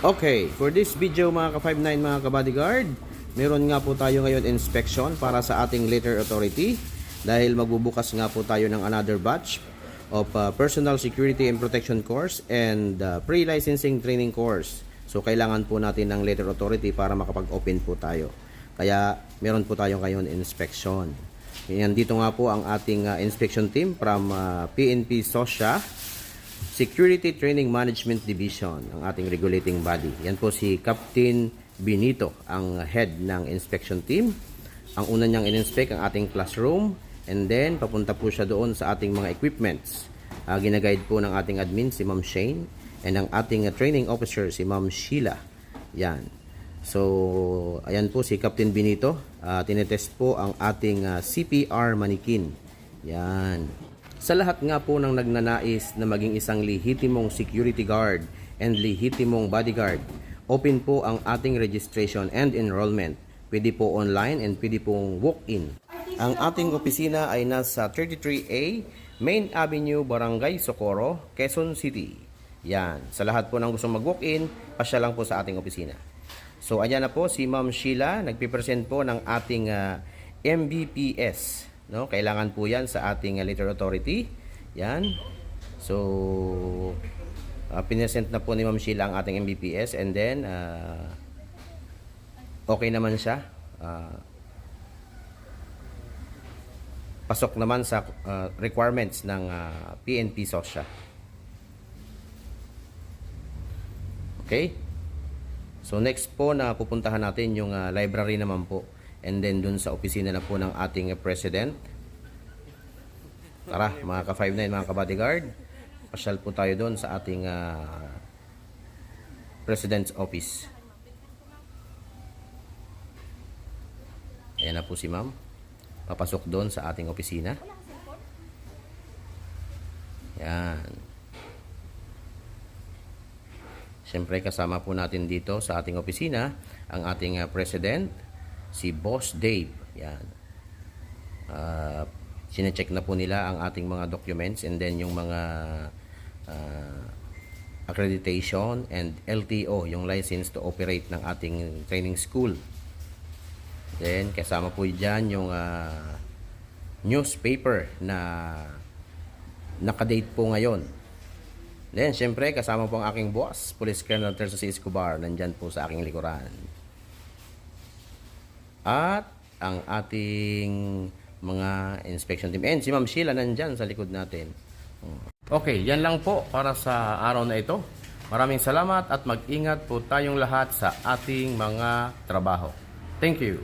Okay, for this video mga ka-59 mga ka-bodyguard, meron nga po tayo ngayon inspection para sa ating letter authority dahil magbubukas nga po tayo ng another batch of personal security and protection course and pre-licensing training course. So kailangan po natin ng letter authority para makapag-open po tayo. Kaya meron po tayo ngayon inspection. Yan, dito nga po ang ating inspection team from PNP SOSHA Security Training Management Division, ang ating regulating body. Yan po si Captain Benito, ang head ng inspection team. Ang una niyang in-inspect ang ating classroom and then papunta po siya doon sa ating mga equipments. Ginaguide po ng ating admin si Ma'am Shane and ang ating training officer si Ma'am Sheila. Yan. So, ayan po si Captain Benito. Tinetest po ang ating CPR manikin. Yan. Sa lahat nga po ng nagnanais na maging isang lehitimong security guard and lehitimong bodyguard, open po ang ating registration and enrollment. Pwede po online and pwede pong walk-in. Ang ating opisina ay nasa 33A Main Avenue, Barangay Socorro, Quezon City. Yan. Sa lahat po ng gustong mag-walk-in, pasya lang po sa ating opisina. So, ayan na po si Ma'am Sheila. Nagpipresent po ng ating MBPS. No, kailangan po 'yan sa ating letter authority. Yan. So pinesent na po ni Ma'am Sheila ang ating MBPS and then okay naman siya. Pasok naman sa requirements ng PNP SOSHA. Okay? So next po na pupuntahan natin yung library naman po. And then dun sa opisina na po ng ating president. Tara mga ka-59 mga ka-bodyguard, pasyal po tayo doon sa ating president's office. Ayan na po si ma'am. Papasok doon sa ating opisina. Yan. Siyempre kasama po natin dito sa ating opisina ang ating president, si Boss Dave. Yan. Sine-check na po nila ang ating mga documents and then yung mga accreditation and LTO, yung license to operate ng ating training school. Then kasama po dyan yung newspaper na nakadate po ngayon. Then syempre kasama po ang aking boss, Police Colonel Terzo C. Escobar, nandyan po sa aking likuran. At ang ating mga inspection team. And si Ma'am Sheila nandyan sa likod natin. Okay, yan lang po para sa araw na ito. Maraming salamat at mag-ingat po tayong lahat sa ating mga trabaho. Thank you.